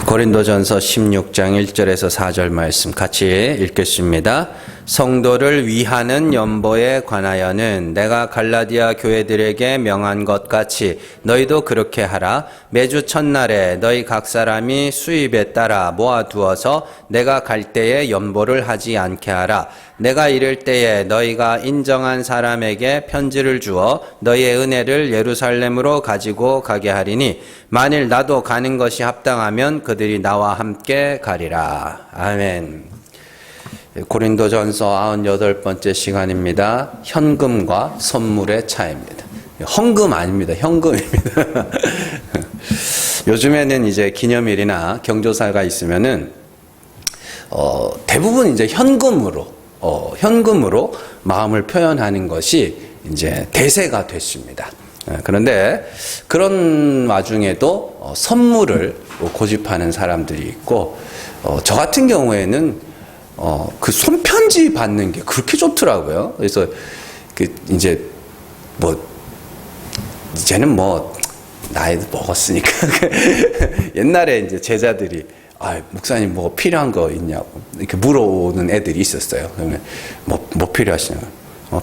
고린도전서 16장 1절에서 4절 말씀 같이 읽겠습니다. 성도를 위하는 연보에 관하여는 내가 갈라디아 교회들에게 명한 것 같이 너희도 그렇게 하라. 매주 첫날에 너희 각 사람이 수입에 따라 모아두어서 내가 갈 때에 연보를 하지 않게 하라. 내가 이를 때에 너희가 인정한 사람에게 편지를 주어 너희의 은혜를 예루살렘으로 가지고 가게 하리니 만일 나도 가는 것이 합당하면 그들이 나와 함께 가리라. 아멘. 고린도전서 98번째 시간입니다. 현금과 선물의 차이입니다. 헌금 아닙니다. 현금입니다. 요즘에는 이제 기념일이나 경조사가 있으면은 대부분 이제 현금으로 마음을 표현하는 것이 이제 대세가 됐습니다. 그런데 그런 와중에도 선물을 고집하는 사람들이 있고, 저 같은 경우에는 그 손편지 받는 게 그렇게 좋더라고요. 그래서 이제는 나이도 먹었으니까 옛날에 이제 제자들이 목사님 뭐 필요한 거 있냐고 이렇게 물어오는 애들이 있었어요. 그러면 뭐 필요하시냐고.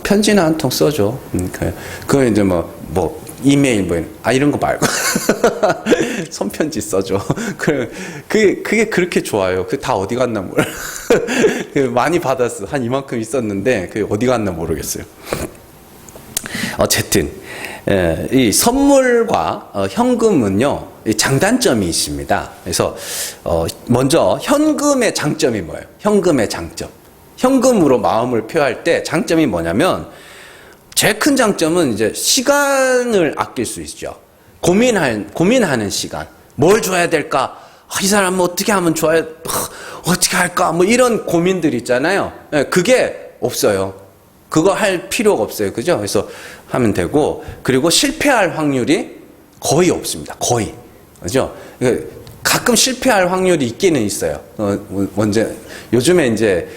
편지나 한 통 써줘. 그거 이제 이메일 이런 거 말고 손편지 써줘. 그게 그렇게 좋아요. 그 다 어디 갔나 몰라. 많이 받았어. 한 이만큼 있었는데 그게 어디 갔나 모르겠어요. 어쨌든 이 선물과 현금은요 장단점이 있습니다. 그래서 먼저 현금의 장점이 뭐예요? 현금의 장점. 현금으로 마음을 표할 때 장점이 뭐냐면, 제일 큰 장점은 이제 시간을 아낄 수 있죠. 고민하는 시간. 뭘 줘야 될까? 이 사람은 어떻게 하면 좋아요? 어떻게 할까? 이런 고민들 있잖아요. 그게 없어요. 그거 할 필요가 없어요. 그죠? 그래서 하면 되고, 그리고 실패할 확률이 거의 없습니다. 거의. 그죠? 가끔 실패할 확률이 있기는 있어요. 요즘에 이제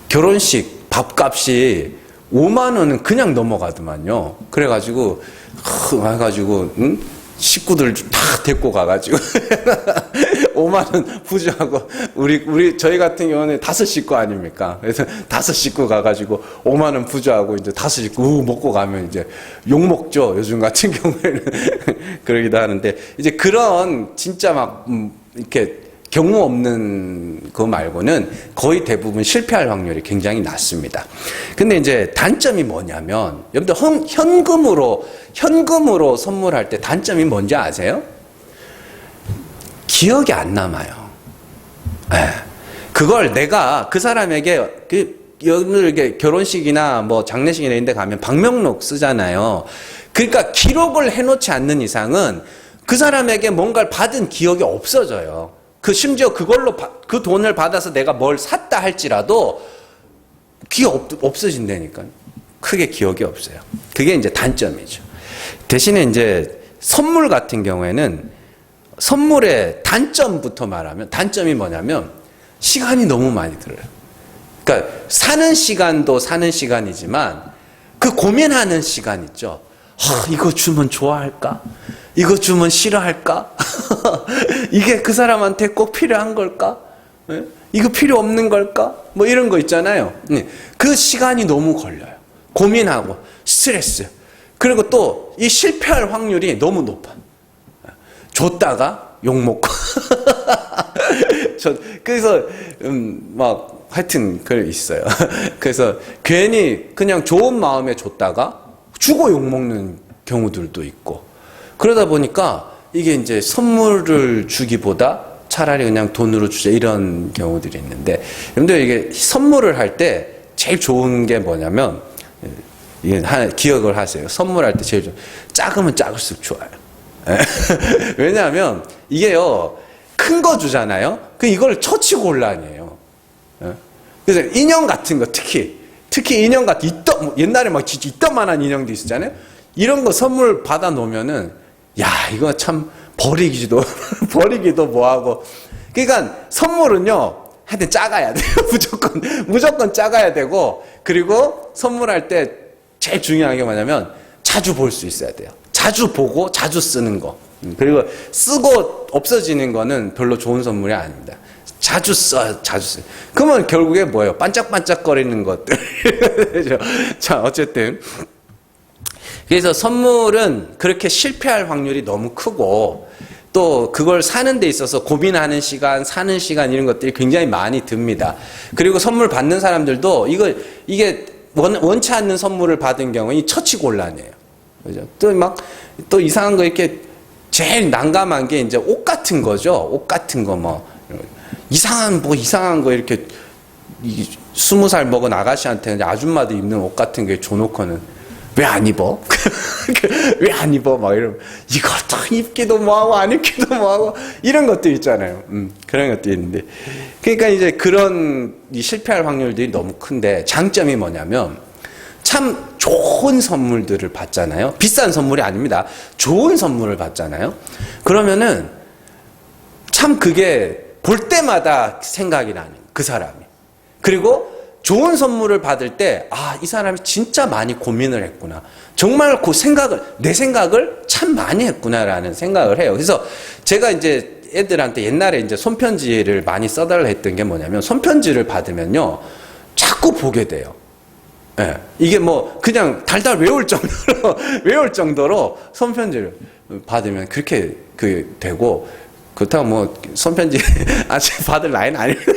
결혼식 밥값이 5만 원은 그냥 넘어가더만요. 그래가지고 식구들 다 데리고 가가지고 5만 원 부주하고 저희 같은 경우는 5식구 아닙니까? 그래서 5식구 가가지고 5만 원 부주하고 이제 5식구 먹고 가면 이제 욕 먹죠. 요즘 같은 경우에는 그러기도 하는데, 이제 그런 진짜 이렇게 경우 없는 거 말고는 거의 대부분 실패할 확률이 굉장히 낮습니다. 근데 이제 단점이 뭐냐면, 여러분들 현금으로 선물할 때 단점이 뭔지 아세요? 기억이 안 남아요. 그걸 내가 그 사람에게 이렇게 결혼식이나 장례식이나 이런 데 가면 방명록 쓰잖아요. 그러니까 기록을 해놓지 않는 이상은 그 사람에게 뭔가를 받은 기억이 없어져요. 심지어 그걸로 그 돈을 받아서 내가 뭘 샀다 할지라도 기억 없어진다니까요. 크게 기억이 없어요. 그게 이제 단점이죠. 대신에 이제 선물 같은 경우에는 선물의 단점부터 말하면, 단점이 뭐냐면 시간이 너무 많이 들어요. 그러니까 사는 시간도 사는 시간이지만 그 고민하는 시간 있죠. 이거 주면 좋아할까? 이거 주면 싫어할까? 이게 그 사람한테 꼭 필요한 걸까? 이거 필요 없는 걸까? 이런 거 있잖아요. 그 시간이 너무 걸려요. 고민하고 스트레스. 그리고 또 이 실패할 확률이 너무 높아. 줬다가 욕먹고. 그래서 하여튼 그래 있어요. 그래서 괜히 그냥 좋은 마음에 줬다가 주고 욕먹는 경우들도 있고. 그러다 보니까 이게 이제 선물을 주기보다 차라리 그냥 돈으로 주자, 이런 경우들이 있는데, 여러분들 이게 선물을 할 때 제일 좋은 게 뭐냐면, 이게 기억을 하세요. 선물할 때 제일 작으면 작을수록 좋아요. 왜냐하면 이게요, 큰 거 주잖아요. 이걸 처치곤란이에요. 그래서 인형 같은 거, 특히 인형 같은 옛날에 진짜 이따만한 인형도 있었잖아요. 이런 거 선물 받아 놓으면은 이거 참 버리기도 뭐하고. 그러니까 선물은요, 하여튼 작아야 돼요. 무조건 작아야 되고, 그리고 선물할 때 제일 중요한 게 뭐냐면 자주 볼 수 있어야 돼요. 자주 보고 자주 쓰는 거. 그리고 쓰고 없어지는 거는 별로 좋은 선물이 아닙니다. 자주 써요. 그러면 결국에 뭐예요? 반짝반짝거리는 것들. 자, 어쨌든. 그래서 선물은 그렇게 실패할 확률이 너무 크고, 또 그걸 사는 데 있어서 고민하는 시간, 사는 시간 이런 것들이 굉장히 많이 듭니다. 그리고 선물 받는 사람들도 이게 원치 않는 선물을 받은 경우에 이 처치곤란해요. 그죠? 또 이상한 거 이렇게 제일 난감한 게 이제 옷 같은 거죠. 옷 같은 거 뭐. 이상한 거 이렇게 20살 먹은 아가씨한테 아줌마도 입는 옷 같은 게 줘놓고는 왜 안 입어? 왜 안 입어? 막 이러면 이것도 입기도 뭐하고 안 입기도 뭐하고 이런 것도 있잖아요. 그런 것도 있는데 그러니까 이제 그런 실패할 확률들이 너무 큰데 장점이 뭐냐면 참 좋은 선물들을 받잖아요. 비싼 선물이 아닙니다. 좋은 선물을 받잖아요. 그러면은 참 그게 볼 때마다 생각이 나는 그 사람이. 그리고 좋은 선물을 받을 때, 이 사람이 진짜 많이 고민을 했구나. 정말 내 생각을 참 많이 했구나라는 생각을 해요. 그래서 제가 이제 애들한테 옛날에 이제 손편지를 많이 써달라 했던 게 뭐냐면, 손편지를 받으면요, 자꾸 보게 돼요. 예. 이게 뭐, 그냥 달달 외울 정도로 손편지를 받으면 그렇게 되고, 그렇다고 뭐 손편지 아직 받을 나이는 아닙니다.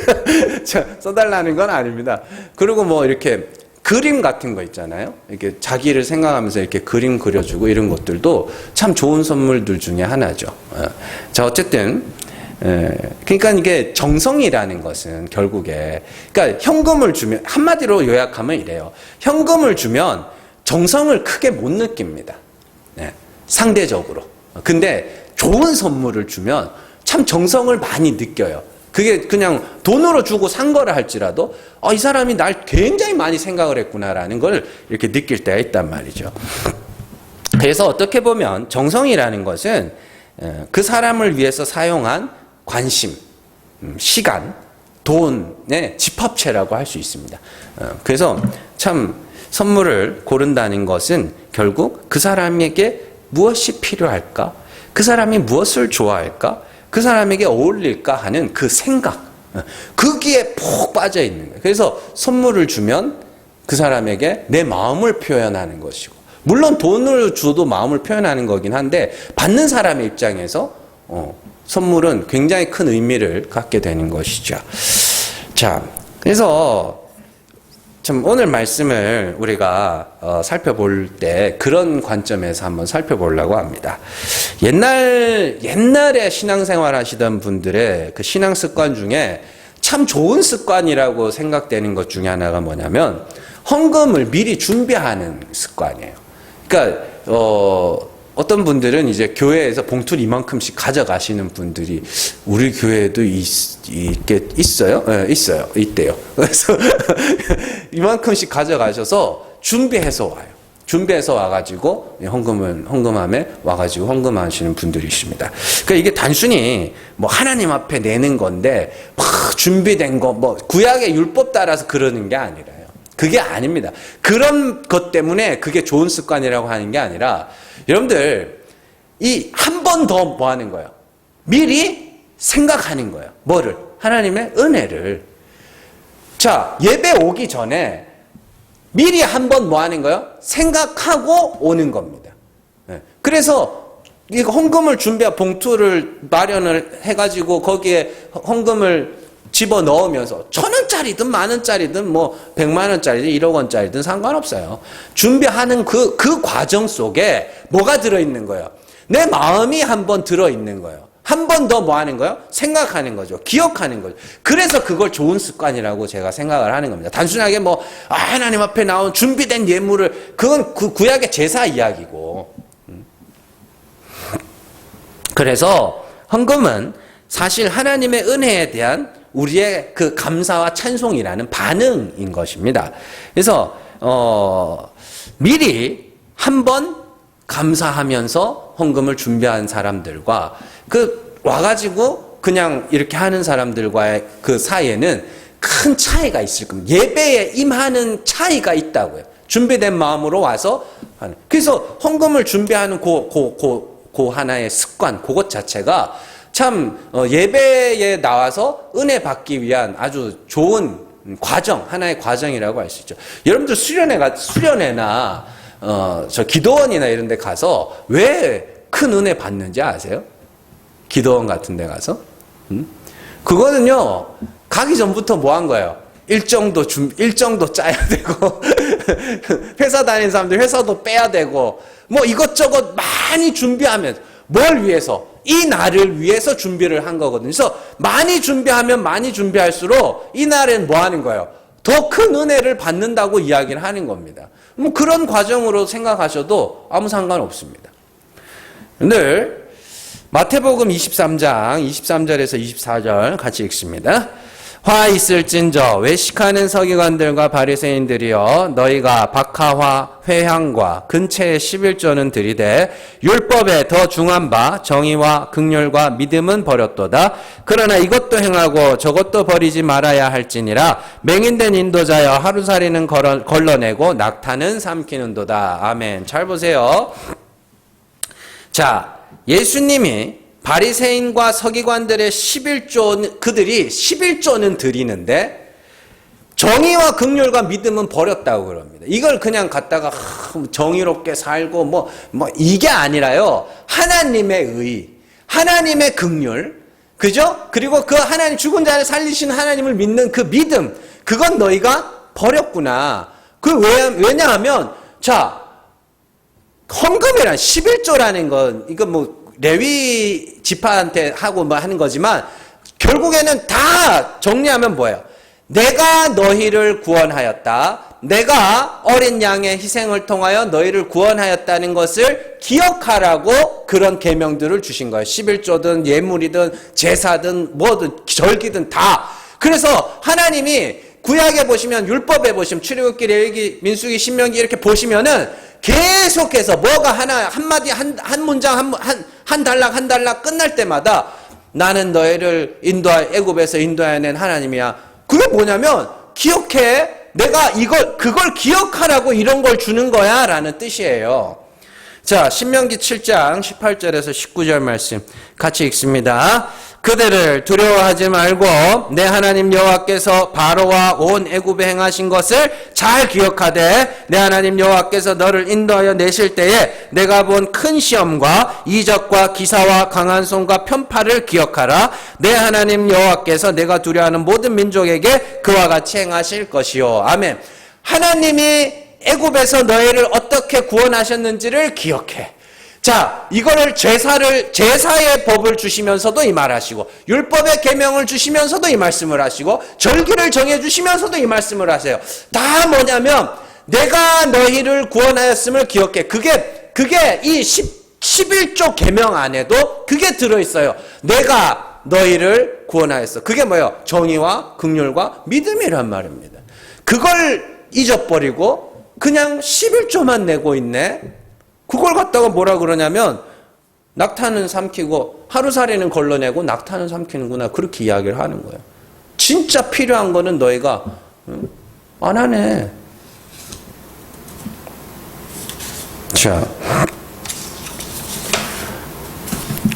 써달라는 건 아닙니다. 그리고 뭐 이렇게 그림 같은 거 있잖아요. 이렇게 자기를 생각하면서 이렇게 그림 그려주고 이런 것들도 참 좋은 선물들 중에 하나죠. 자, 어쨌든 그러니까 이게 정성이라는 것은 결국에 그러니까 현금을 주면 한마디로 요약하면 이래요. 현금을 주면 정성을 크게 못 느낍니다. 상대적으로. 근데 좋은 선물을 주면 참 정성을 많이 느껴요. 그게 그냥 돈으로 주고 산 거라 할지라도 이 사람이 날 굉장히 많이 생각을 했구나라는 걸 이렇게 느낄 때가 있단 말이죠. 그래서 어떻게 보면 정성이라는 것은 그 사람을 위해서 사용한 관심, 시간, 돈의 집합체라고 할 수 있습니다. 그래서 참 선물을 고른다는 것은 결국 그 사람에게 무엇이 필요할까? 그 사람이 무엇을 좋아할까? 그 사람에게 어울릴까 하는 그 생각, 거기에 푹 빠져 있는 거예요. 그래서 선물을 주면 그 사람에게 내 마음을 표현하는 것이고, 물론 돈을 줘도 마음을 표현하는 거긴 한데 받는 사람의 입장에서 선물은 굉장히 큰 의미를 갖게 되는 것이죠. 자, 그래서 참 오늘 말씀을 우리가 살펴볼 때 그런 관점에서 한번 살펴보려고 합니다. 옛날에 신앙생활 하시던 분들의 그 신앙 습관 중에 참 좋은 습관이라고 생각되는 것 중에 하나가 뭐냐면 헌금을 미리 준비하는 습관이에요. 그러니까 어떤 분들은 이제 교회에서 봉투를 이만큼씩 가져가시는 분들이 우리 교회에도 있어요? 네, 있어요. 있대요. 그래서 이만큼씩 가져가셔서 준비해서 와요. 준비해서 와가지고 헌금함에 와가지고 헌금하시는 분들이십니다. 그러니까 이게 단순히 뭐 하나님 앞에 내는 건데 막 준비된 거 뭐 구약의 율법 따라서 그러는 게 아니라요. 그게 아닙니다. 그런 것 때문에 그게 좋은 습관이라고 하는 게 아니라 여러분들 이 한 번 더 뭐 하는 거예요? 미리 생각하는 거예요. 뭐를? 하나님의 은혜를. 자, 예배 오기 전에 미리 한 번 뭐 하는 거예요? 생각하고 오는 겁니다. 그래서 이거 헌금을 봉투를 마련을 해가지고 거기에 헌금을 집어 넣으면서 1,000원짜리든 10,000원짜리든 뭐 100만원짜리든 1억원짜리든 상관없어요. 준비하는 그 과정 속에 뭐가 들어있는 거예요? 내 마음이 한번 들어있는 거예요. 한 번 더 뭐 하는 거예요? 생각하는 거죠. 기억하는 거죠. 그래서 그걸 좋은 습관이라고 제가 생각을 하는 겁니다. 단순하게 뭐 하나님 앞에 나온 준비된 예물을 그건 그 구약의 제사 이야기고. 그래서 헌금은 사실 하나님의 은혜에 대한 우리의 그 감사와 찬송이라는 반응인 것입니다. 그래서 미리 한번 감사하면서 헌금을 준비한 사람들과 와가지고 그냥 이렇게 하는 사람들과의 그 사이에는 큰 차이가 있을 겁니다. 예배에 임하는 차이가 있다고요. 준비된 마음으로 와서 하는. 그래서 헌금을 준비하는 그 그 하나의 습관, 그것 자체가 참 예배에 나와서 은혜 받기 위한 아주 좋은 과정, 하나의 과정이라고 할 수 있죠. 여러분들 수련회나 저 기도원이나 이런 데 가서 왜 큰 은혜 받는지 아세요? 기도원 같은 데 가서? 그거는요, 가기 전부터 뭐 한 거예요? 일정도 짜야 되고, 회사 다니는 사람들 회사도 빼야 되고, 뭐 이것저것 많이 준비하면서, 뭘 위해서? 이 날을 위해서 준비를 한 거거든요. 그래서 많이 준비하면 많이 준비할수록 이 날엔 뭐 하는 거예요? 더 큰 은혜를 받는다고 이야기를 하는 겁니다. 뭐 그런 과정으로 생각하셔도 아무 상관없습니다. 늘 마태복음 23장 23절에서 24절 같이 읽습니다. 화 있을진저 외식하는 서기관들과 바리새인들이여 너희가 박하와 회향과 근체의 11조는 들이되 율법에 더 중한 바 정의와 긍휼과 믿음은 버렸도다. 그러나 이것도 행하고 저것도 버리지 말아야 할지니라. 맹인된 인도자여 하루살이는 걸러내고 낙타는 삼키는도다. 아멘. 잘 보세요. 자, 예수님이 바리새인과 서기관들의 11조, 그들이 11조는 드리는데 정의와 긍휼과 믿음은 버렸다고 그럽니다. 이걸 그냥 갖다가 정의롭게 살고 뭐 이게 아니라요. 하나님의 의, 하나님의 긍휼, 그죠? 그리고 그 하나님 죽은 자를 살리신 하나님을 믿는 그 믿음, 그건 너희가 버렸구나. 왜냐하면 자, 헌금이란 11조라는 건 이건 뭐 레위 지파한테 하고 뭐 하는 거지만 결국에는 다 정리하면 뭐예요? 내가 너희를 구원하였다. 내가 어린 양의 희생을 통하여 너희를 구원하였다는 것을 기억하라고 그런 계명들을 주신 거예요. 11조든 예물이든 제사든 뭐든 절기든 다. 그래서 하나님이 구약에 보시면 율법에 보시면 출애굽기, 레위기, 민수기, 신명기 이렇게 보시면은 계속해서 뭐가 한마디 한 문장 한 단락 끝날 때마다 나는 너희를 애굽에서 인도해낸 하나님이야. 그게 뭐냐면 기억해. 내가 그걸 기억하라고 이런 걸 주는 거야 라는 뜻이에요. 자, 신명기 7장 18절에서 19절 말씀 같이 읽습니다. 그들을 두려워하지 말고 내 하나님 여호와께서 바로와 온 애굽에 행하신 것을 잘 기억하되 내 하나님 여호와께서 너를 인도하여 내실 때에 내가 본 큰 시험과 이적과 기사와 강한 손과 편파를 기억하라. 내 하나님 여호와께서 내가 두려워하는 모든 민족에게 그와 같이 행하실 것이요. 아멘. 하나님이 애굽에서 너희를 어떻게 구원하셨는지를 기억해. 자, 이거를 제사의 법을 주시면서도 이 말하시고 율법의 계명을 주시면서도 이 말씀을 하시고 절기를 정해 주시면서도 이 말씀을 하세요. 다 뭐냐면 내가 너희를 구원하였음을 기억해. 그게 이 11조 계명 안에도 그게 들어 있어요. 내가 너희를 구원하였어. 그게 뭐예요? 정의와 긍휼과 믿음이란 말입니다. 그걸 잊어버리고 그냥 11조만 내고 있네. 그걸 갖다가 뭐라 그러냐면 낙타는 삼키고 하루살이는 걸러내고 낙타는 삼키는구나. 그렇게 이야기를 하는 거예요. 진짜 필요한 거는 너희가 안 하네. 자,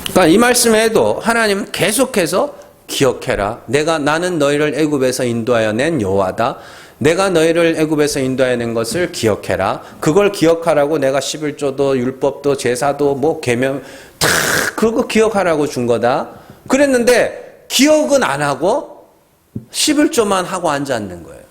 그러니까 이 말씀에도 하나님은 계속해서 기억해라. 나는 너희를 애굽에서 인도하여 낸 여호와다. 내가 너희를 애굽에서 인도해 낸 것을 기억해라. 그걸 기억하라고 내가 11조도 율법도 제사도 뭐 계명 다 그거 기억하라고 준 거다. 그랬는데 기억은 안 하고 11조만 하고 앉았는 거예요.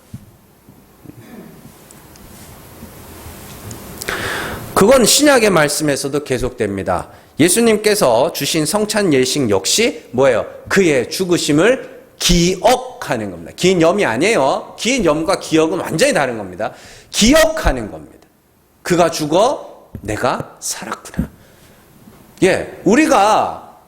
그건 신약의 말씀에서도 계속됩니다. 예수님께서 주신 성찬 예식 역시 뭐예요? 그의 죽으심을 기억하는 겁니다. 긴 염이 아니에요. 긴 염과 기억은 완전히 다른 겁니다. 기억하는 겁니다. 그가 죽어 내가 살았구나. 예, 우리가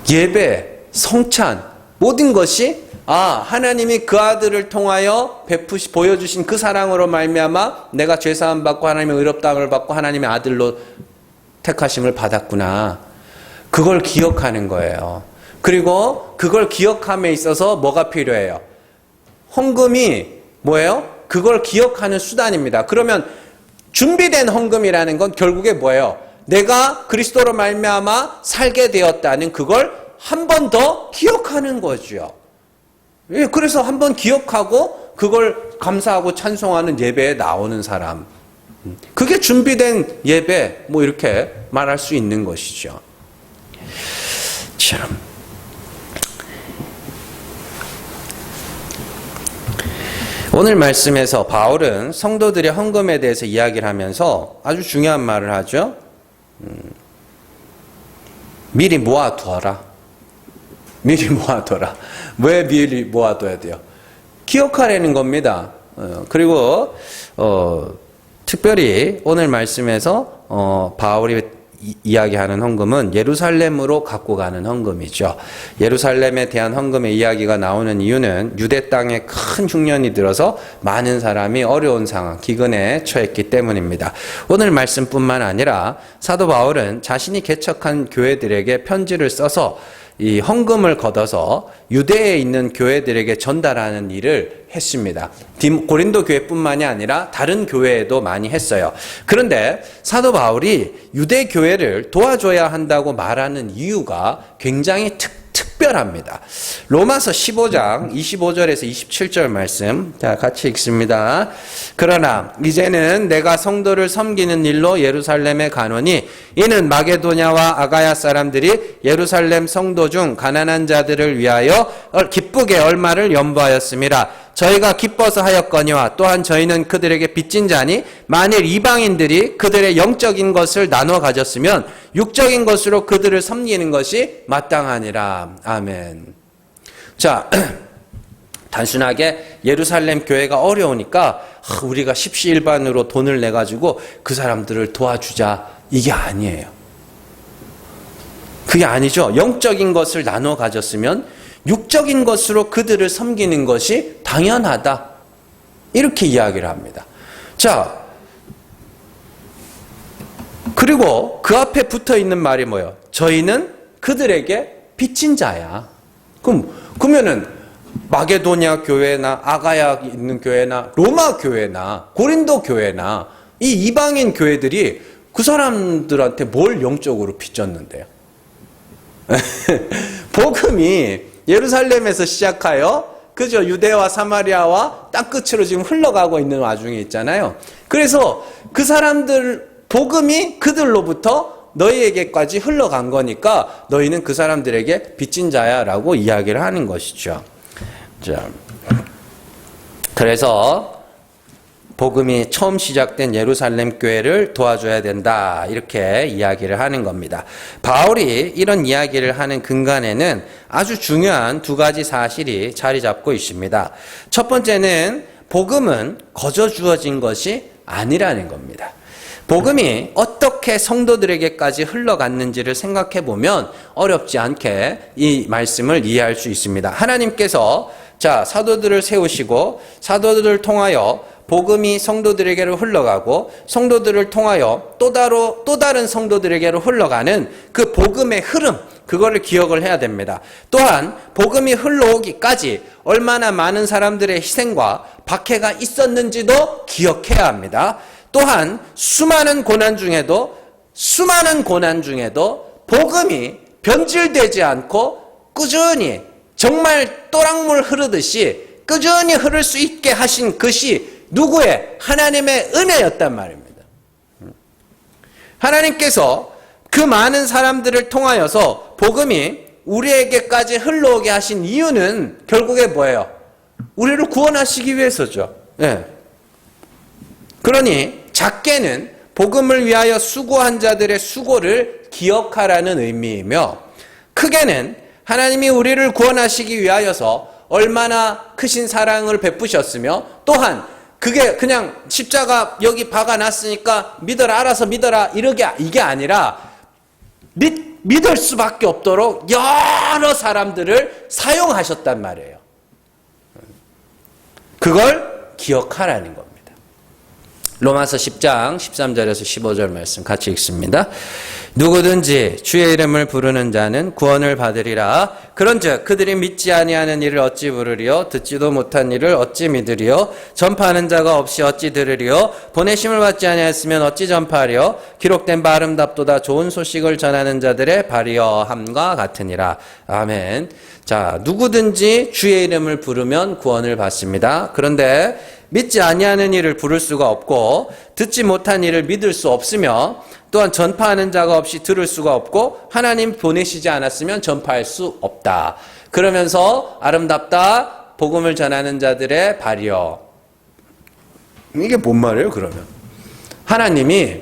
예배, 성찬 모든 것이 하나님이 그 아들을 통하여 보여주신 그 사랑으로 말미암아 내가 죄사함 받고 하나님의 의롭다함을 받고 하나님의 아들로 택하심을 받았구나. 그걸 기억하는 거예요. 그리고 그걸 기억함에 있어서 뭐가 필요해요? 헌금이 뭐예요? 그걸 기억하는 수단입니다. 그러면 준비된 헌금이라는 건 결국에 뭐예요? 내가 그리스도로 말미암아 살게 되었다는 그걸 한 번 더 기억하는 거죠. 예, 그래서 한 번 기억하고 그걸 감사하고 찬송하는 예배에 나오는 사람. 그게 준비된 예배, 뭐 이렇게 말할 수 있는 것이죠. 참. 오늘 말씀에서 바울은 성도들의 헌금에 대해서 이야기를 하면서 아주 중요한 말을 하죠. 미리 모아두어라. 미리 모아둬라. 왜 미리 모아둬야 돼요? 기억하라는 겁니다. 그리고 특별히 오늘 말씀에서 바울이 이야기하는 헌금은 예루살렘으로 갖고 가는 헌금이죠. 예루살렘에 대한 헌금의 이야기가 나오는 이유는 유대 땅에 큰 흉년이 들어서 많은 사람이 어려운 상황, 기근에 처했기 때문입니다. 오늘 말씀뿐만 아니라 사도 바울은 자신이 개척한 교회들에게 편지를 써서 이 헌금을 걷어서 유대에 있는 교회들에게 전달하는 일을 했습니다. 고린도 교회뿐만이 아니라 다른 교회에도 많이 했어요. 그런데 사도 바울이 유대 교회를 도와줘야 한다고 말하는 이유가 굉장히 특별합니다. 로마서 15장 25절에서 27절 말씀, 자 같이 읽습니다. 그러나 이제는 내가 성도를 섬기는 일로 예루살렘에 가노니 이는 마게도냐와 아가야 사람들이 예루살렘 성도 중 가난한 자들을 위하여 기쁘게 얼마를 연보하였음이라. 저희가 기뻐서 하였거니와 또한 저희는 그들에게 빚진 자니 만일 이방인들이 그들의 영적인 것을 나눠 가졌으면 육적인 것으로 그들을 섬기는 것이 마땅하니라. 아멘. 자, 단순하게 예루살렘 교회가 어려우니까 우리가 십시일반으로 돈을 내가지고 그 사람들을 도와주자, 이게 아니에요. 그게 아니죠. 영적인 것을 나눠 가졌으면 육적인 것으로 그들을 섬기는 것이 당연하다, 이렇게 이야기를 합니다. 자, 그리고 그 앞에 붙어 있는 말이 뭐예요? 저희는 그들에게 빚진 자야. 그러면은 마게도냐 교회나 아가야 있는 교회나 로마 교회나 고린도 교회나 이 이방인 교회들이 그 사람들한테 뭘 영적으로 빚졌는데요? 복음이 예루살렘에서 시작하여 그죠? 유대와 사마리아와 땅끝으로 지금 흘러가고 있는 와중에 있잖아요. 그래서 그 사람들 복음이 그들로부터 너희에게까지 흘러간 거니까 너희는 그 사람들에게 빚진 자야라고 이야기를 하는 것이죠. 자, 그래서 복음이 처음 시작된 예루살렘 교회를 도와줘야 된다, 이렇게 이야기를 하는 겁니다. 바울이 이런 이야기를 하는 근간에는 아주 중요한 두 가지 사실이 자리 잡고 있습니다. 첫 번째는 복음은 거저 주어진 것이 아니라는 겁니다. 복음이 어떻게 성도들에게까지 흘러갔는지를 생각해 보면 어렵지 않게 이 말씀을 이해할 수 있습니다. 하나님께서 사도들을 세우시고 사도들을 통하여 복음이 성도들에게로 흘러가고 성도들을 통하여 또 다른 성도들에게로 흘러가는 그 복음의 흐름, 그거를 기억을 해야 됩니다. 또한 복음이 흘러오기까지 얼마나 많은 사람들의 희생과 박해가 있었는지도 기억해야 합니다. 또한 수많은 고난 중에도 복음이 변질되지 않고 꾸준히 정말 또랑물 흐르듯이 꾸준히 흐를 수 있게 하신 것이 누구의? 하나님의 은혜였단 말입니다. 하나님께서 그 많은 사람들을 통하여서 복음이 우리에게까지 흘러오게 하신 이유는 결국에 뭐예요? 우리를 구원하시기 위해서죠. 네. 그러니 작게는 복음을 위하여 수고한 자들의 수고를 기억하라는 의미이며, 크게는 하나님이 우리를 구원하시기 위하여서 얼마나 크신 사랑을 베푸셨으며, 또한 그게 그냥 십자가 여기 박아놨으니까 믿어라, 알아서 믿어라, 이게 아니라 믿을 수밖에 없도록 여러 사람들을 사용하셨단 말이에요. 그걸 기억하라는 겁니다. 로마서 10장 13절에서 15절 말씀 같이 읽습니다. 누구든지 주의 이름을 부르는 자는 구원을 받으리라. 그런즉 그들이 믿지 아니하는 이를 어찌 부르리요? 듣지도 못한 이를 어찌 믿으리요? 전파하는 자가 없이 어찌 들으리요? 보내심을 받지 아니하였으면 어찌 전파하리요? 기록된 바 아름답도다 좋은 소식을 전하는 자들의 발이여 함과 같으니라. 아멘. 자, 누구든지 주의 이름을 부르면 구원을 받습니다. 그런데 믿지 아니하는 이를 부를 수가 없고 듣지 못한 이를 믿을 수 없으며 또한 전파하는 자가 없이 들을 수가 없고 하나님 보내시지 않았으면 전파할 수 없다. 그러면서 아름답다 복음을 전하는 자들의 발이여. 이게 뭔 말이에요 그러면? 하나님이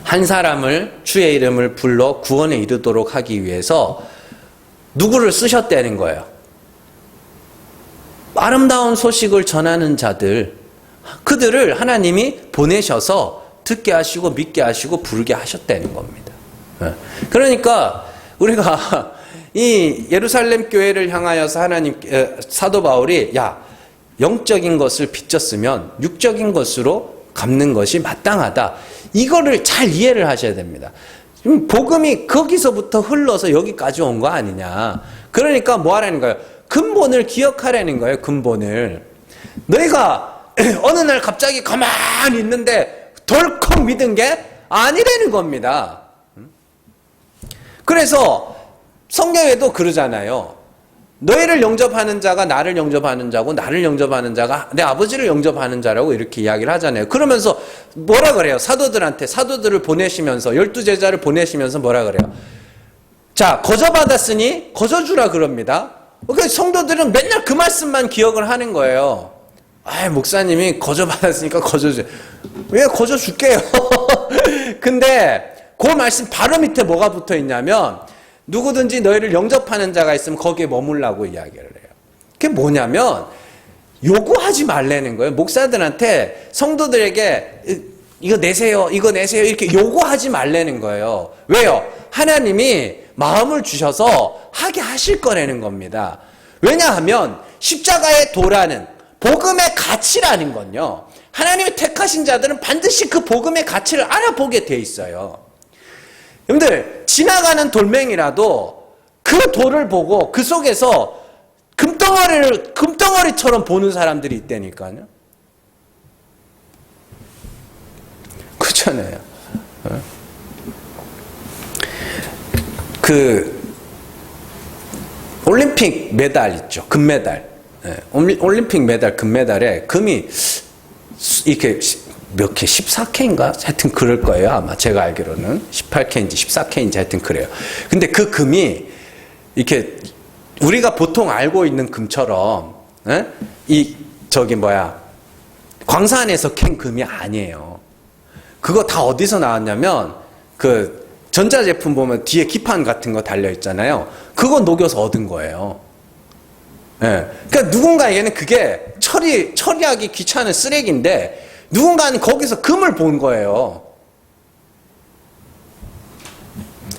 한 사람을 주의 이름을 불러 구원에 이르도록 하기 위해서 누구를 쓰셨다는 거예요? 아름다운 소식을 전하는 자들, 그들을 하나님이 보내셔서 듣게 하시고 믿게 하시고 부르게 하셨다는 겁니다. 그러니까 우리가 이 예루살렘 교회를 향하여서 하나님 사도 바울이 영적인 것을 빚졌으면 육적인 것으로 갚는 것이 마땅하다. 이거를 잘 이해를 하셔야 됩니다. 복음이 거기서부터 흘러서 여기까지 온 거 아니냐. 그러니까 뭐 하라는 거예요? 근본을 기억하라는 거예요. 근본을. 너희가 어느 날 갑자기 가만히 있는데 덜컥 믿은 게 아니라는 겁니다. 그래서 성경에도 그러잖아요. 너희를 영접하는 자가 나를 영접하는 자고 나를 영접하는 자가 내 아버지를 영접하는 자라고 이렇게 이야기를 하잖아요. 그러면서 뭐라 그래요? 사도들을 보내시면서 12제자를 보내시면서 뭐라 그래요? 자, 거저받았으니 거저주라 그럽니다. 그러니까 성도들은 맨날 그 말씀만 기억을 하는 거예요. 목사님이 거저받았으니까 거저주. 왜 거저줄게요? 근데 그 말씀 바로 밑에 뭐가 붙어 있냐면 누구든지 너희를 영접하는 자가 있으면 거기에 머물라고 이야기를 해요. 그게 뭐냐면 요구하지 말라는 거예요. 목사들한테 성도들에게 이거 내세요 이렇게 요구하지 말라는 거예요. 왜요? 하나님이 마음을 주셔서 하게 하실 거라는 겁니다. 왜냐하면 십자가의 도라는 복음의 가치라는 건요, 하나님이 택하신 자들은 반드시 그 복음의 가치를 알아보게 돼 있어요. 여러분들, 지나가는 돌멩이라도 그 돌을 보고 그 속에서 금덩어리처럼 보는 사람들이 있다니까요. 그렇잖아요. 올림픽 메달 있죠. 금메달. 올림픽 메달, 금메달에 금이 이렇게 몇 개, 14K인가? 하여튼 그럴 거예요. 아마 제가 알기로는. 18K인지 14K인지 하여튼 그래요. 근데 그 금이 이렇게 우리가 보통 알고 있는 금처럼, 광산에서 캔 금이 아니에요. 그거 다 어디서 나왔냐면, 전자제품 보면 뒤에 기판 같은 거 달려있잖아요. 그거 녹여서 얻은 거예요. 그러니까 누군가에게는 그게 처리하기 귀찮은 쓰레기인데, 누군가는 거기서 금을 본 거예요.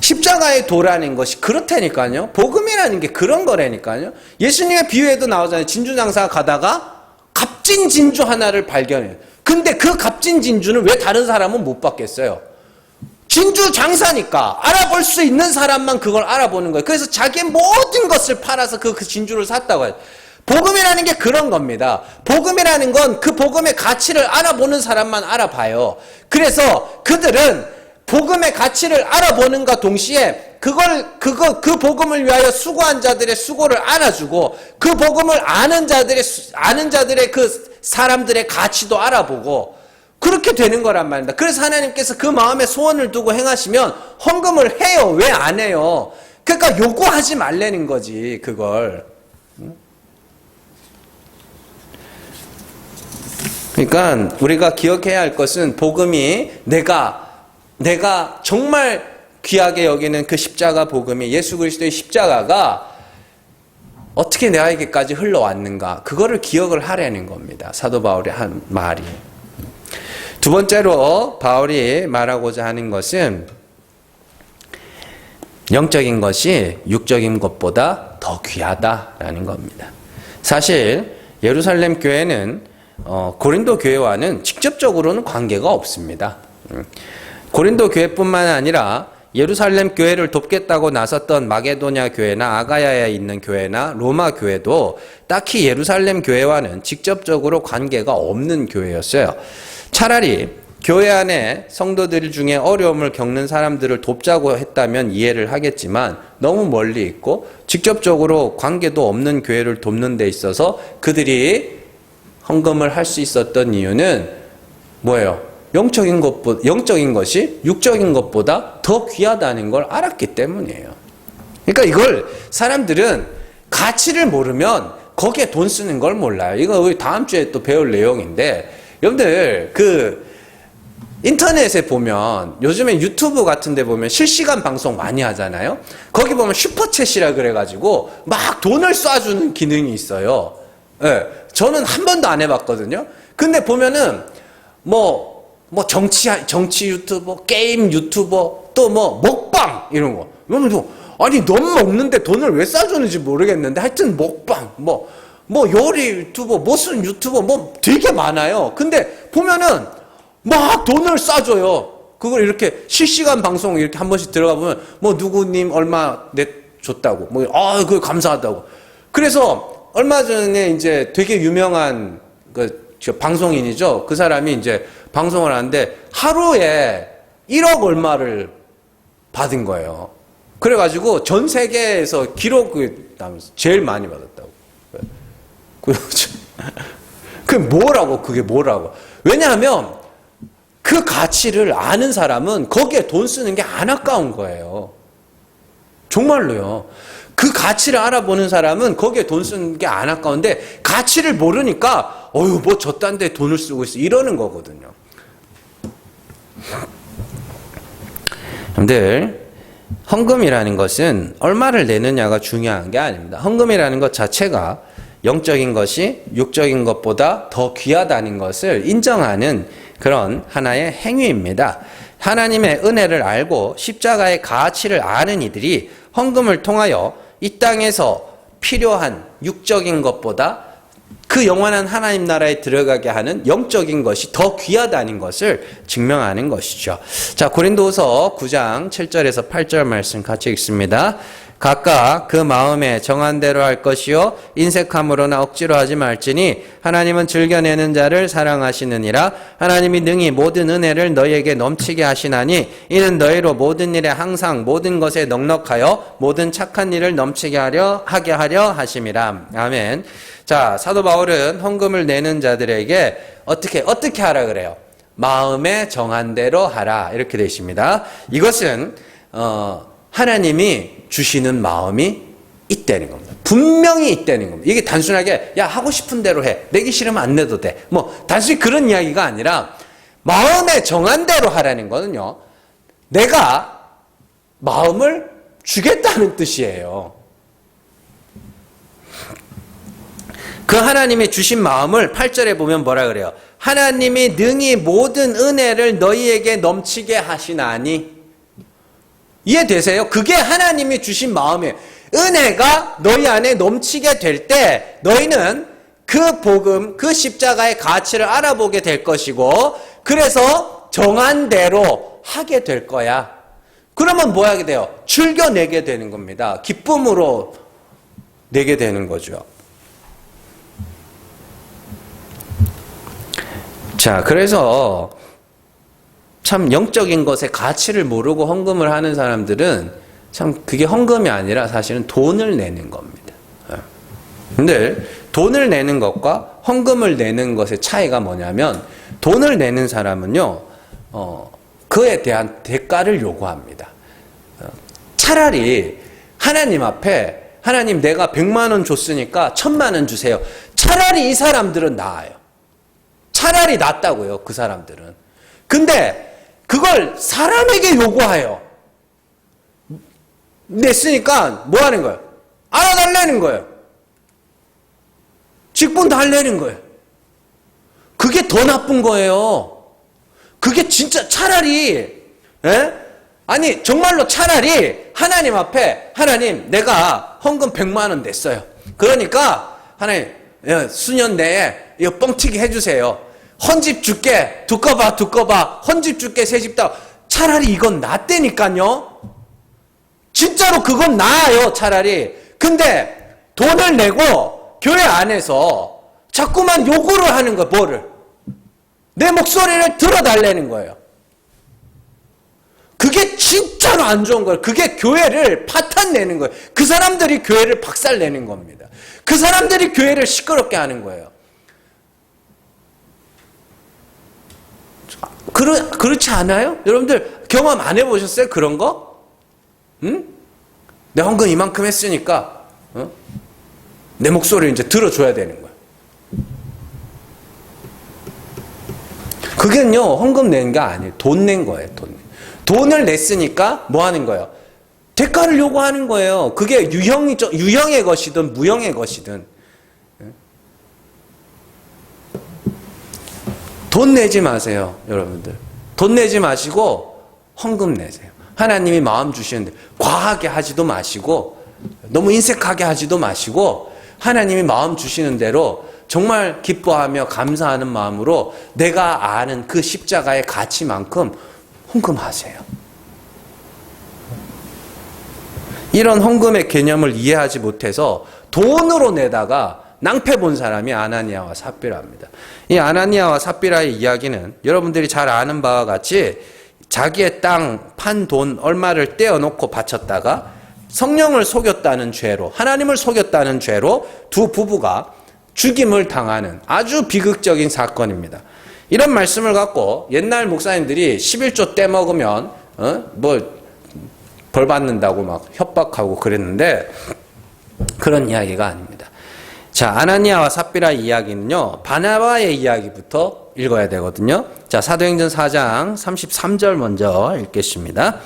십자가의 도라는 것이 그렇다니까요. 복음이라는 게 그런 거라니까요. 예수님의 비유에도 나오잖아요. 진주장사가 가다가 값진 진주 하나를 발견해요. 근데 그 값진 진주는 왜 다른 사람은 못 받겠어요? 진주 장사니까 알아볼 수 있는 사람만 그걸 알아보는 거예요. 그래서 자기의 모든 것을 팔아서 그 진주를 샀다고 해요. 복음이라는 게 그런 겁니다. 복음이라는 건 그 복음의 가치를 알아보는 사람만 알아봐요. 그래서 그들은 복음의 가치를 알아보는가 동시에 그 복음을 위하여 수고한 자들의 수고를 알아주고 그 복음을 아는 자들의 그 사람들의 가치도 알아보고 그렇게 되는 거란 말입니다. 그래서 하나님께서 그 마음에 소원을 두고 행하시면 헌금을 해요. 왜 안 해요? 그러니까 요구하지 말라는 거지, 그걸. 그러니까 우리가 기억해야 할 것은 복음이 내가 정말 귀하게 여기는 그 십자가 복음이, 예수 그리스도의 십자가가 어떻게 나에게까지 흘러왔는가, 그거를 기억을 하라는 겁니다. 사도 바울이 한 말이. 두 번째로 바울이 말하고자 하는 것은 영적인 것이 육적인 것보다 더 귀하다라는 겁니다. 사실 예루살렘 교회는 고린도 교회와는 직접적으로는 관계가 없습니다. 고린도 교회뿐만 아니라 예루살렘 교회를 돕겠다고 나섰던 마게도냐 교회나 아가야에 있는 교회나 로마 교회도 딱히 예루살렘 교회와는 직접적으로 관계가 없는 교회였어요. 차라리 교회 안에 성도들 중에 어려움을 겪는 사람들을 돕자고 했다면 이해를 하겠지만 너무 멀리 있고 직접적으로 관계도 없는 교회를 돕는 데 있어서 그들이 헌금을 할 수 있었던 이유는 뭐예요? 영적인 것이 육적인 것보다 더 귀하다는 걸 알았기 때문이에요. 그러니까 이걸 사람들은 가치를 모르면 거기에 돈 쓰는 걸 몰라요. 이거 우리 다음 주에 또 배울 내용인데, 여러분들 인터넷에 보면 요즘에 유튜브 같은 데 보면 실시간 방송 많이 하잖아요. 거기 보면 슈퍼챗이라 그래가지고 막 돈을 쏴주는 기능이 있어요. 네, 저는 한 번도 안 해봤거든요. 근데 보면은 정치 유튜버, 게임 유튜버, 또 먹방 이런 거. 아니 너무 먹는데 돈을 왜 쏴주는지 모르겠는데 하여튼 먹방, 요리 유튜버, 무슨 유튜버 되게 많아요. 근데 보면은 막 돈을 쏴줘요. 그걸 이렇게 실시간 방송 이렇게 한 번씩 들어가 보면 누구님 얼마 줬다고, 그거 감사하다고. 그래서 얼마 전에 이제 되게 유명한 방송인이죠. 그 사람이 이제 방송을 하는데 하루에 1억 얼마를 받은 거예요. 그래가지고 전 세계에서 기록을 제일 많이 받았다고. 그게 뭐라고. 왜냐하면 그 가치를 아는 사람은 거기에 돈 쓰는 게 안 아까운 거예요. 정말로요. 그 가치를 알아보는 사람은 거기에 돈 쓰는 게 안 아까운데 가치를 모르니까 저딴 데 돈을 쓰고 있어 이러는 거거든요. 여러분들, 헌금이라는 것은 얼마를 내느냐가 중요한 게 아닙니다. 헌금이라는 것 자체가 영적인 것이 육적인 것보다 더 귀하다는 것을 인정하는 그런 하나의 행위입니다. 하나님의 은혜를 알고 십자가의 가치를 아는 이들이 헌금을 통하여 이 땅에서 필요한 육적인 것보다 그 영원한 하나님 나라에 들어가게 하는 영적인 것이 더 귀하다는 것을 증명하는 것이죠. 자, 고린도후서 9장 7절에서 8절 말씀 같이 읽습니다. 각각 그 마음에 정한 대로 할 것이요 인색함으로나 억지로 하지 말지니 하나님은 즐겨내는 자를 사랑하시느니라. 하나님이 능히 모든 은혜를 너희에게 넘치게 하시나니 이는 너희로 모든 일에 항상 모든 것에 넉넉하여 모든 착한 일을 넘치게 하게 하려 하심이라. 아멘. 자, 사도 바울은 헌금을 내는 자들에게 어떻게 하라 그래요? 마음에 정한 대로 하라 이렇게 되어 있습니다. 이것은 하나님이 주시는 마음이 있다는 겁니다. 분명히 있다는 겁니다. 이게 단순하게 하고 싶은 대로 해. 내기 싫으면 안 내도 돼. 단순히 그런 이야기가 아니라 마음에 정한 대로 하라는 거는요. 내가 마음을 주겠다는 뜻이에요. 그 하나님이 주신 마음을 8절에 보면 뭐라 그래요? 하나님이 능히 모든 은혜를 너희에게 넘치게 하시나니. 이해되세요? 그게 하나님이 주신 마음이에요. 은혜가 너희 안에 넘치게 될 때 너희는 그 복음, 그 십자가의 가치를 알아보게 될 것이고 그래서 정한 대로 하게 될 거야. 그러면 뭐 하게 돼요? 즐겨내게 되는 겁니다. 기쁨으로 내게 되는 거죠. 자, 그래서 참 영적인 것의 가치를 모르고 헌금을 하는 사람들은 참 그게 헌금이 아니라 사실은 돈을 내는 겁니다. 근데 돈을 내는 것과 헌금을 내는 것의 차이가 뭐냐면 돈을 내는 사람은요, 그에 대한 대가를 요구합니다. 차라리 하나님 앞에 하나님 내가 100만 원 줬으니까 1000만 원 주세요. 차라리 이 사람들은 나아요. 차라리 낫다고요, 그 사람들은. 근데 그걸 사람에게 요구하여 냈으니까 뭐 하는 거예요? 알아달라는 거예요. 직분 달라는 거예요. 그게 더 나쁜 거예요. 그게 진짜 차라리, 아니, 정말로 차라리 하나님 앞에, 하나님, 내가 헌금 100만 원 냈어요. 그러니까, 하나님, 수년 내에 이거 뻥튀기 해주세요. 헌집 줄게. 두꺼 봐. 헌집 줄게. 새집 다. 차라리 이건 낫다니까요. 진짜로 그건 나아요, 차라리. 근데 돈을 내고 교회 안에서 자꾸만 요구를 하는 거예요. 뭐를? 내 목소리를 들어달라는 거예요. 그게 진짜로 안 좋은 거예요. 그게 교회를 파탄내는 거예요. 그 사람들이 교회를 박살내는 겁니다. 그 사람들이 교회를 시끄럽게 하는 거예요. 그렇지 않아요? 여러분들 경험 안 해보셨어요? 그런 거? 응? 내 헌금 이만큼 했으니까 내 목소리를 이제 들어줘야 되는 거예요. 그게요, 헌금 낸 게 아니에요. 돈 낸 거예요, 돈을 냈으니까 뭐 하는 거예요? 대가를 요구하는 거예요. 그게 유형의 것이든 무형의 것이든. 돈 내지 마세요, 여러분들. 돈 내지 마시고 헌금 내세요. 하나님이 마음 주시는데 과하게 하지도 마시고 너무 인색하게 하지도 마시고 하나님이 마음 주시는 대로 정말 기뻐하며 감사하는 마음으로 내가 아는 그 십자가의 가치만큼 헌금하세요. 이런 헌금의 개념을 이해하지 못해서 돈으로 내다가 낭패 본 사람이 아나니아와 삽비라입니다. 이 아나니아와 삽비라의 이야기는 여러분들이 잘 아는 바와 같이 자기의 땅 판 돈 얼마를 떼어놓고 바쳤다가 성령을 속였다는 죄로, 하나님을 속였다는 죄로 두 부부가 죽임을 당하는 아주 비극적인 사건입니다. 이런 말씀을 갖고 옛날 목사님들이 11조 떼먹으면 벌 받는다고 막 협박하고 그랬는데 그런 이야기가 아닙니다. 자, 아나니아와 삽비라의 이야기는요, 바나바의 이야기부터 읽어야 되거든요. 자, 사도행전 4장 33절 먼저 읽겠습니다.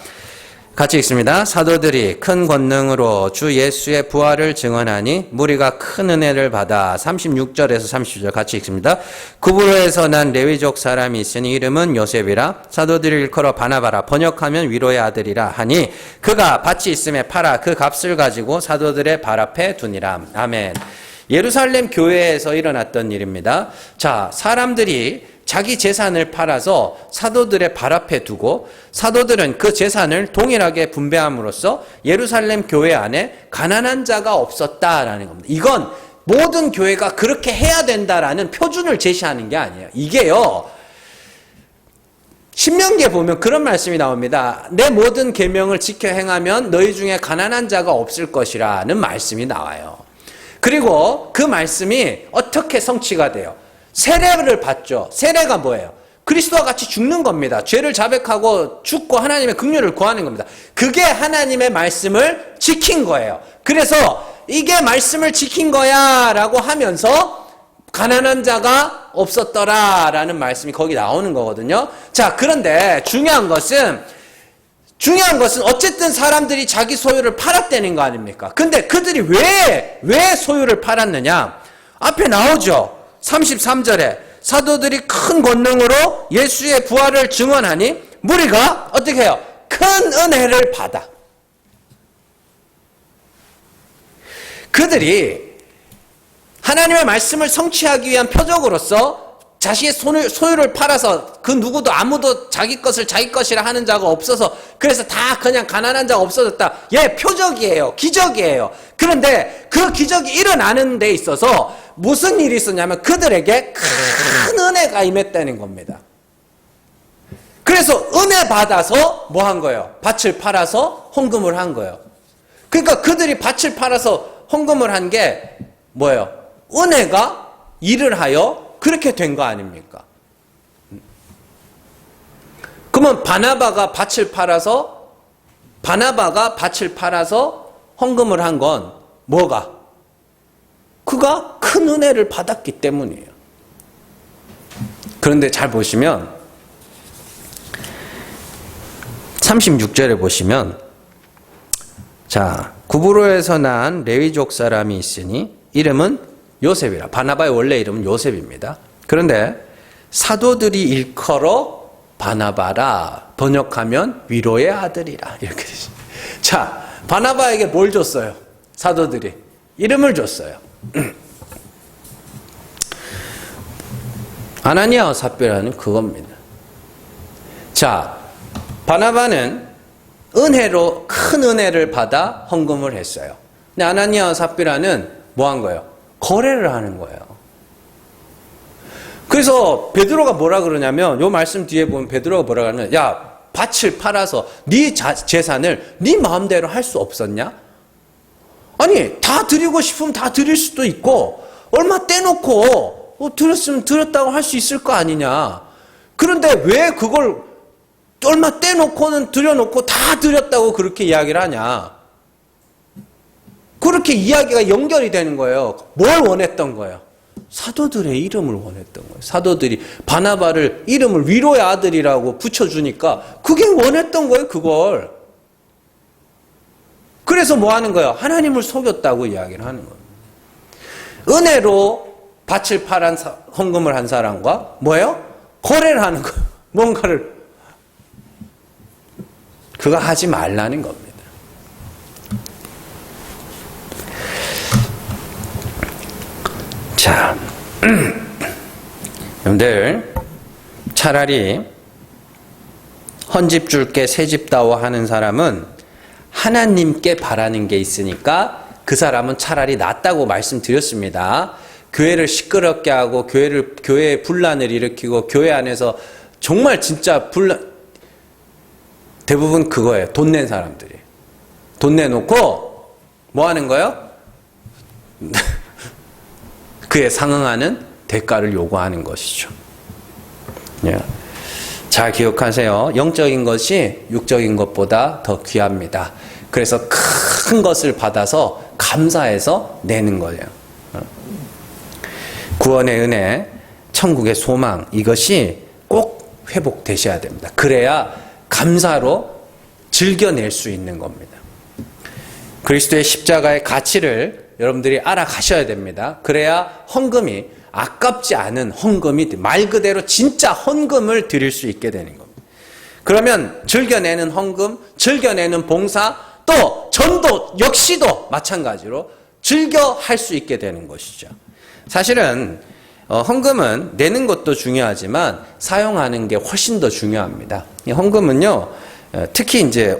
같이 읽습니다. 사도들이 큰 권능으로 주 예수의 부활을 증언하니 무리가 큰 은혜를 받아 36절에서 30절 같이 읽습니다. 구브로에서 난 레위족 사람이 있으니 이름은 요셉이라 사도들이 일컬어 바나바라 번역하면 위로의 아들이라 하니 그가 밭이 있음에 팔아 그 값을 가지고 사도들의 발 앞에 두니라. 아멘. 예루살렘 교회에서 일어났던 일입니다. 자, 사람들이 자기 재산을 팔아서 사도들의 발 앞에 두고 사도들은 그 재산을 동일하게 분배함으로써 예루살렘 교회 안에 가난한 자가 없었다라는 겁니다. 이건 모든 교회가 그렇게 해야 된다라는 표준을 제시하는 게 아니에요. 이게요, 신명기에 보면 그런 말씀이 나옵니다. 내 모든 계명을 지켜 행하면 너희 중에 가난한 자가 없을 것이라는 말씀이 나와요. 그리고 그 말씀이 어떻게 성취가 돼요? 세례를 받죠. 세례가 뭐예요? 그리스도와 같이 죽는 겁니다. 죄를 자백하고 죽고 하나님의 긍휼을 구하는 겁니다. 그게 하나님의 말씀을 지킨 거예요. 그래서 이게 말씀을 지킨 거야 라고 하면서 가난한 자가 없었더라 라는 말씀이 거기 나오는 거거든요. 자, 그런데 중요한 것은 어쨌든 사람들이 자기 소유를 팔았다는 거 아닙니까? 근데 그들이 왜 소유를 팔았느냐? 앞에 나오죠. 33절에 사도들이 큰 권능으로 예수의 부활을 증언하니 무리가 어떻게 해요? 큰 은혜를 받아. 그들이 하나님의 말씀을 성취하기 위한 표적으로서 자신의 소유를 팔아서 그 누구도 아무도 자기 것을 자기 것이라 하는 자가 없어서 그래서 다 그냥 가난한 자가 없어졌다. 예, 표적이에요. 기적이에요. 그런데 그 기적이 일어나는 데 있어서 무슨 일이 있었냐면 그들에게 큰 은혜가 임했다는 겁니다. 그래서 은혜 받아서 뭐 한 거예요? 밭을 팔아서 헌금을 한 거예요. 그러니까 그들이 밭을 팔아서 헌금을 한 게 뭐예요? 은혜가 일을 하여 그렇게 된 거 아닙니까? 그러면 바나바가 밭을 팔아서 헌금을 한 건 뭐가? 그가 큰 은혜를 받았기 때문이에요. 그런데 잘 보시면 36절에 보시면 자, 구브로에서 난 레위족 사람이 있으니 이름은 요셉이라. 바나바의 원래 이름은 요셉입니다. 그런데 사도들이 일컬어 바나바라 번역하면 위로의 아들이라 이렇게 되죠. 자, 바나바에게 뭘 줬어요? 사도들이 이름을 줬어요. 아나니아와 삽비라는 그겁니다. 자, 바나바는 은혜로 큰 은혜를 받아 헌금을 했어요. 근데 아나니아와 삽비라는 뭐 한 거예요? 거래를 하는 거예요. 그래서 베드로가 뭐라 그러냐면 요 말씀 뒤에 보면 베드로가 뭐라 그러냐면 야, 밭을 팔아서 네 재산을 네 마음대로 할 수 없었냐? 아니, 다 드리고 싶으면 다 드릴 수도 있고 얼마 떼놓고 드렸으면 드렸다고 할 수 있을 거 아니냐. 그런데 왜 그걸 얼마 떼놓고는 드려놓고 다 드렸다고 그렇게 이야기를 하냐. 그렇게 이야기가 연결이 되는 거예요. 뭘 원했던 거예요? 사도들의 이름을 원했던 거예요. 사도들이 바나바를 이름을 위로의 아들이라고 붙여주니까 그게 원했던 거예요, 그걸. 그래서 뭐 하는 거예요? 하나님을 속였다고 이야기를 하는 거예요. 은혜로 밭을 팔은 헌금을 한 사람과 뭐예요? 거래를 하는 거예요. 뭔가를. 그거 하지 말라는 겁니다. 자, 여러분들 차라리 헌집 줄게 새집 다오 하는 사람은 하나님께 바라는 게 있으니까 그 사람은 차라리 낫다고 말씀드렸습니다. 교회를 시끄럽게 하고 교회에 분란을 일으키고 교회 안에서 정말 진짜 대부분 그거예요. 돈 낸 사람들이. 돈 내놓고 뭐 하는 거예요? 그에 상응하는 대가를 요구하는 것이죠. 예. 잘 기억하세요. 영적인 것이 육적인 것보다 더 귀합니다. 그래서 큰 것을 받아서 감사해서 내는 거예요. 구원의 은혜, 천국의 소망, 이것이 꼭 회복되셔야 됩니다. 그래야 감사로 즐겨낼 수 있는 겁니다. 그리스도의 십자가의 가치를 여러분들이 알아가셔야 됩니다. 그래야 헌금이 아깝지 않은 헌금이 말 그대로 진짜 헌금을 드릴 수 있게 되는 겁니다. 그러면 즐겨내는 헌금, 즐겨내는 봉사, 또 전도 역시도 마찬가지로 즐겨 할 수 있게 되는 것이죠. 사실은 헌금은 내는 것도 중요하지만 사용하는 게 훨씬 더 중요합니다. 이 헌금은요, 특히 이제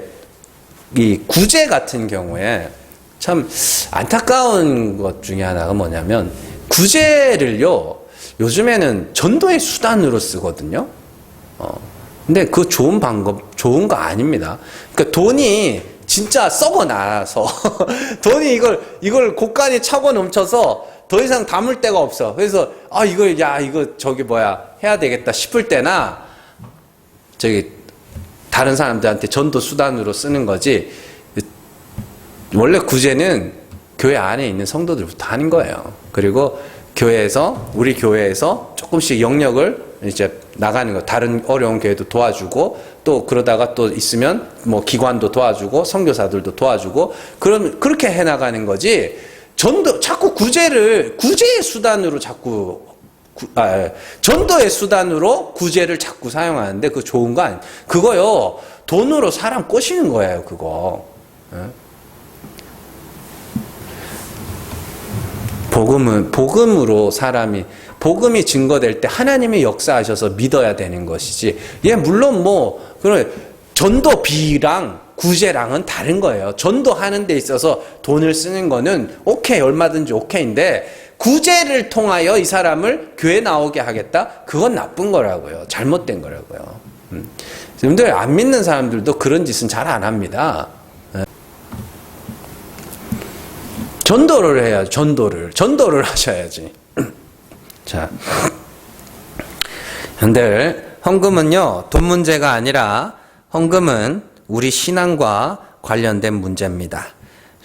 이 구제 같은 경우에 참 안타까운 것 중에 하나가 뭐냐면 구제를요 요즘에는 전도의 수단으로 쓰거든요. 근데 그 좋은 방법, 좋은 거 아닙니다. 그러니까 돈이 진짜 썩어나서 돈이 이걸 곳간이 차고 넘쳐서 더 이상 담을 데가 없어. 그래서 이거 저기 해야 되겠다 싶을 때나 다른 사람들한테 전도 수단으로 쓰는 거지. 원래 구제는 교회 안에 있는 성도들부터 하는 거예요. 그리고 우리 교회에서 조금씩 영역을 이제 나가는 거, 다른 어려운 교회도 도와주고, 또 그러다가 또 있으면 뭐 기관도 도와주고, 선교사들도 도와주고, 그렇게 해 나가는 거지. 자꾸 구제의 수단으로 전도의 수단으로 구제를 자꾸 사용하는데 그거 좋은 거 아니에요. 그거요, 돈으로 사람 꼬시는 거예요, 그거. 복음으로 복음이 증거될 때 하나님이 역사하셔서 믿어야 되는 것이지. 물론 전도비랑 구제랑은 다른 거예요. 전도하는 데 있어서 돈을 쓰는 거는 오케이, 얼마든지 오케이인데, 구제를 통하여 이 사람을 교회 나오게 하겠다? 그건 나쁜 거라고요. 잘못된 거라고요. 여러분들 안 믿는 사람들도 그런 짓은 잘 안 합니다. 전도를 해야죠. 전도를 하셔야지. 자, 여러분들 헌금은요 돈 문제가 아니라 헌금은 우리 신앙과 관련된 문제입니다.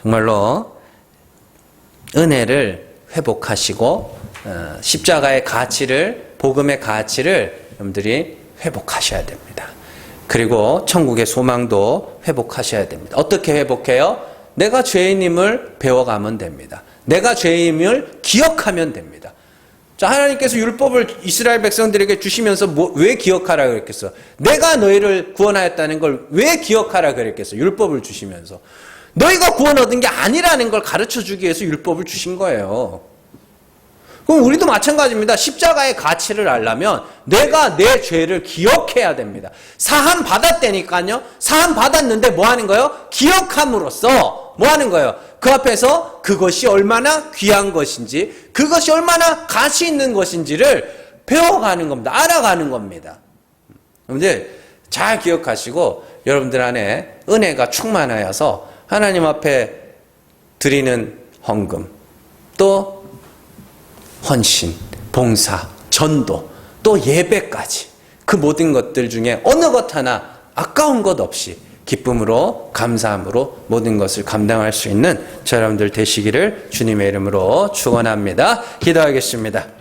정말로 은혜를 회복하시고 십자가의 가치를, 복음의 가치를 여러분들이 회복하셔야 됩니다. 그리고 천국의 소망도 회복하셔야 됩니다. 어떻게 회복해요? 내가 죄인임을 배워가면 됩니다. 내가 죄인임을 기억하면 됩니다. 자, 하나님께서 율법을 이스라엘 백성들에게 주시면서 왜 기억하라 그랬겠어? 내가 너희를 구원하였다는 걸 왜 기억하라 그랬겠어? 율법을 주시면서. 너희가 구원 얻은 게 아니라는 걸 가르쳐 주기 위해서 율법을 주신 거예요. 그럼 우리도 마찬가지입니다. 십자가의 가치를 알려면 내가 내 죄를 기억해야 됩니다. 사함 받았다니까요. 사함 받았는데 뭐 하는 거예요? 기억함으로써 뭐 하는 거예요? 그 앞에서 그것이 얼마나 귀한 것인지, 그것이 얼마나 가치 있는 것인지를 배워가는 겁니다. 알아가는 겁니다. 여러분들 잘 기억하시고 여러분들 안에 은혜가 충만하여서 하나님 앞에 드리는 헌금, 또 헌신, 봉사, 전도, 또 예배까지 그 모든 것들 중에 어느 것 하나 아까운 것 없이 기쁨으로 감사함으로 모든 것을 감당할 수 있는 저 여러분들 되시기를 주님의 이름으로 축원합니다. 기도하겠습니다.